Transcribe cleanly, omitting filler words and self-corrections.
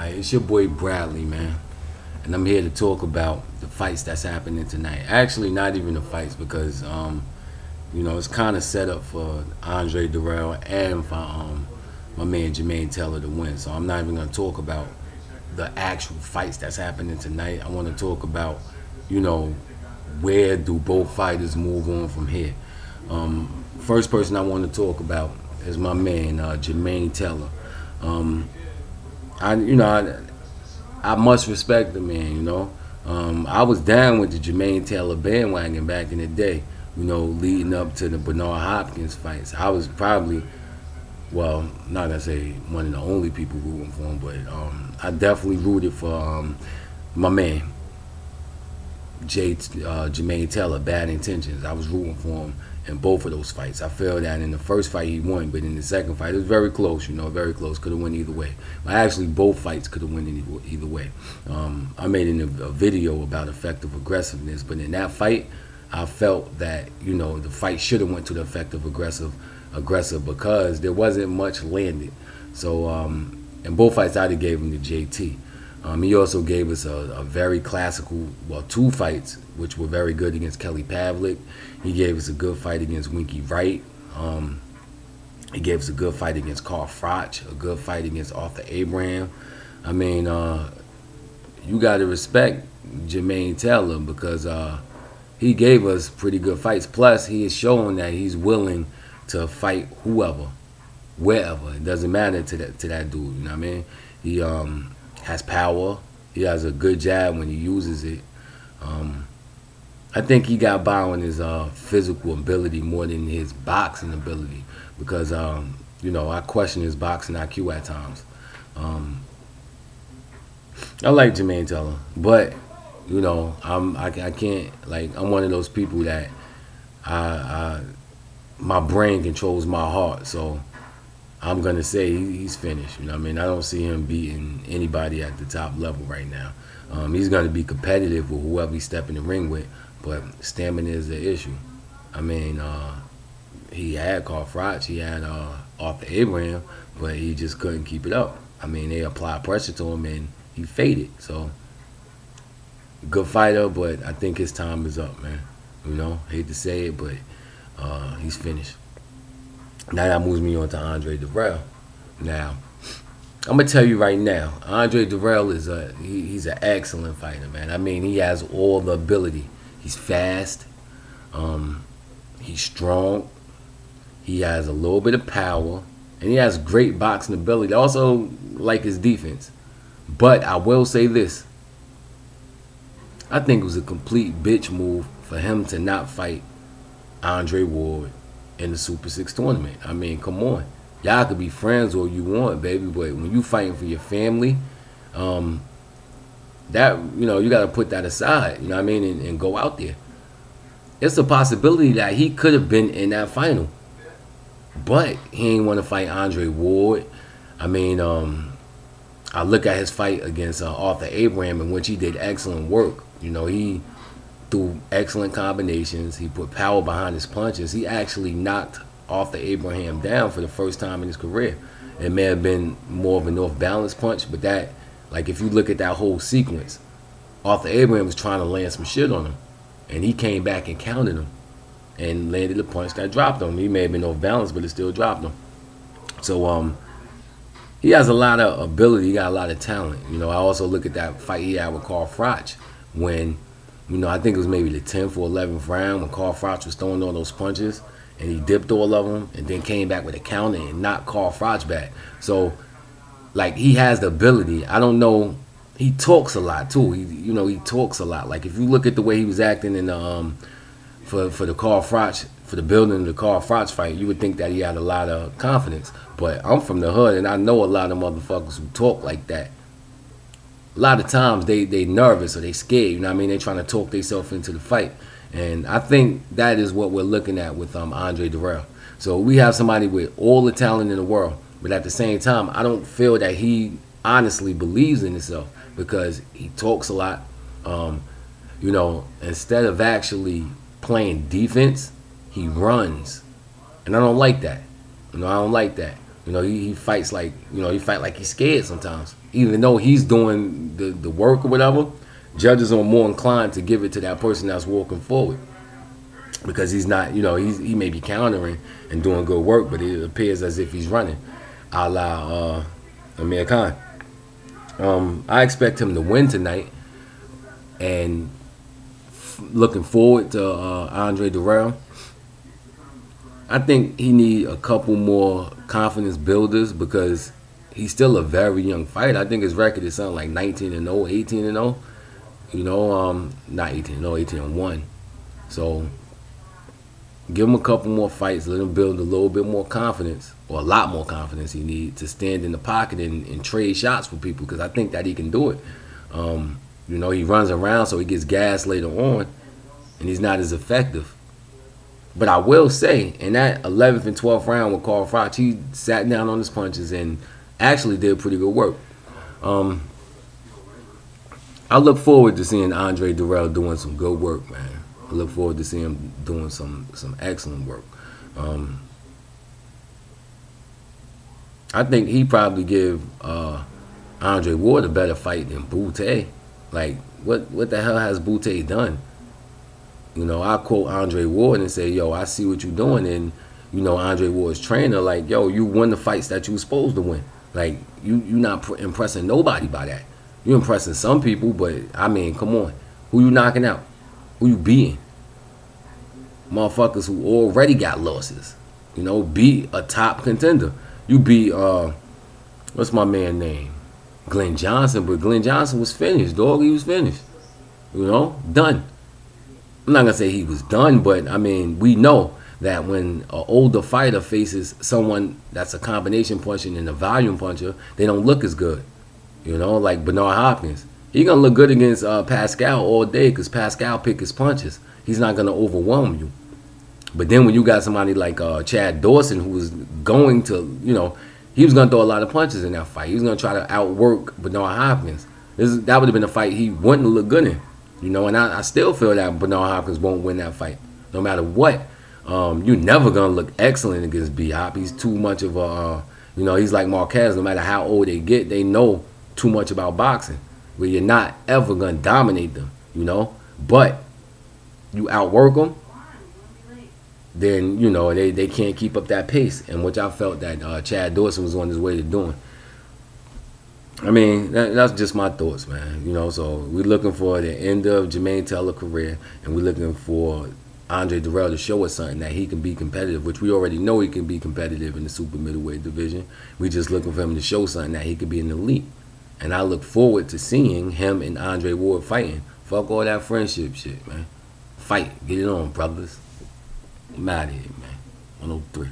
It's your boy Bradley, man, and I'm here to talk about the fights that's happening tonight. Actually, not even the fights because it's kind of set up for Andre Direll and for my man Jermain Taylor to win. So I'm not even gonna talk about the actual fights that's happening tonight. I want to talk about, where do both fighters move on from here. First person I want to talk about is my man Jermain Taylor. I must respect the man. I was down with the Jermain Taylor bandwagon back in the day. Leading up to the Bernard Hopkins fights. I was probably, well, not gonna say one of the only people rooting for him, but I definitely rooted for my man Jermain Taylor. Bad Intentions. I was rooting for him in both of those fights. I feel that in the first fight he won, but in the second fight it was very close. Very close. Could have won either way. Well, actually, both fights could have won either way. I made a video about effective aggressiveness, but in that fight, I felt that the fight should have went to the effective aggressive because there wasn't much landed. So in both fights, I'd have gave him the JT. He also gave us a very classical, two fights, which were very good against Kelly Pavlik. He gave us a good fight against Winky Wright. He gave us a good fight against Carl Froch, a good fight against Arthur Abraham. I mean, you got to respect Jermain Taylor because he gave us pretty good fights. Plus, he is showing that he's willing to fight whoever, wherever. It doesn't matter to that dude. You know what I mean? He has power. He has a good jab when he uses it. I think he got by on his physical ability more than his boxing ability because I question his boxing IQ at times. I like Jermain Taylor, but I can't, I'm one of those people that my brain controls my heart, so I'm gonna say he's finished. I don't see him beating anybody at the top level right now. He's gonna be competitive with whoever he's stepping the ring with, but stamina is the issue. He had Carl Froch, he had Arthur Abraham, but he just couldn't keep it up. They applied pressure to him and he faded. So good fighter, but I think his time is up, man. Hate to say it, but he's finished. Now that moves me on to Andre Direll. Now, I'm gonna tell you right now, Andre Direll is he's an excellent fighter, man. He has all the ability. He's fast. He's strong. He has a little bit of power, and he has great boxing ability. I also like his defense. But I will say this. I think it was a complete bitch move for him to not fight Andre Ward in the Super 6 tournament. Come on. Y'all could be friends all you want, baby, but when you fighting for your family, that you got to put that aside, and go out there. It's a possibility that he could have been in that final, but he ain't want to fight Andre Ward. I look at his fight against Arthur Abraham, in which he did excellent work. He threw excellent combinations. He put power behind his punches. He actually knocked Arthur Abraham down for the first time in his career. It may have been more of an off-balance punch, but that, if you look at that whole sequence, Arthur Abraham was trying to land some shit on him, and he came back and countered him and landed a punch that dropped him. He may have been off-balance, but it still dropped him. So, he has a lot of ability. He got a lot of talent. I also look at that fight he had with Carl Froch when, I think it was maybe the 10th or 11th round when Carl Froch was throwing all those punches and he dipped all of them and then came back with a counter and knocked Carl Froch back. So, he has the ability. I don't know. He talks a lot too. He talks a lot. If you look at the way he was acting in the for the Carl Froch, for the building of the Carl Froch fight, you would think that he had a lot of confidence. But I'm from the hood, and I know a lot of motherfuckers who talk like that. A lot of times they nervous or they scared. They trying to talk themselves into the fight, and I think that is what we're looking at with Andre Direll. So we have somebody with all the talent in the world, but at the same time, I don't feel that he honestly believes in himself because he talks a lot. Instead of actually playing defense, he runs, and I don't like that. I don't like that. You know, he fights like, he fight like he's scared sometimes. Even though he's doing the work or whatever, judges are more inclined to give it to that person that's walking forward. Because he's not, he may be countering and doing good work, but it appears as if he's running, a la Amir Khan. I expect him to win tonight, and looking forward to Andre Direll. I think he need a couple more confidence builders because he's still a very young fighter. I think his record is something like 19-0, 18-0. Not 18-0, 18-1. So give him a couple more fights. Let him build a little bit more confidence, or a lot more confidence he needs to stand in the pocket and trade shots with people, because I think that he can do it. He runs around, so he gets gas later on, and he's not as effective. But I will say, in that 11th and 12th round with Carl Froch, he sat down on his punches and actually did pretty good work. I look forward to seeing Andre Direll doing some good work, man. I look forward to seeing him doing some excellent work. I think he probably give Andre Ward a better fight than Boutte. Like, what the hell has Boutte done? I quote Andre Ward and say, yo, I see what you're doing. And, Andre Ward's trainer, like, yo, you won the fights that you were supposed to win. Like, you not impressing nobody by that. You're impressing some people, but, I mean, come on. Who you knocking out? Who you beating? Motherfuckers who already got losses. Beat a top contender. You beat, what's my man's name? Glenn Johnson, but Glenn Johnson was finished, dog. He was finished. Done. I'm not going to say he was done, but, I mean, we know that when an older fighter faces someone that's a combination puncher and a volume puncher, they don't look as good. Like Bernard Hopkins. He's going to look good against Pascal all day because Pascal pick his punches. He's not going to overwhelm you. But then when you got somebody like Chad Dawson, who was going to, he was going to throw a lot of punches in that fight. He was going to try to outwork Bernard Hopkins. That would have been a fight he wouldn't look good in. And I still feel that Bernard Hopkins won't win that fight, no matter what. You're never going to look excellent against B-Hop. He's too much of a, he's like Marquez. No matter how old they get, they know too much about boxing, where you're not ever going to dominate them, But you outwork them, then, they can't keep up that pace, and which I felt that Chad Dawson was on his way to doing. I mean, that's just my thoughts, man. So we're looking for the end of Jermain Taylor's career, and we're looking for Andre Direll to show us something that he can be competitive, which we already know he can be competitive in the super middleweight division. We're just looking for him to show something that he could be an elite. And I look forward to seeing him and Andre Ward fighting. Fuck all that friendship shit, man. Fight. Get it on, brothers. I'm out of here, man. 103.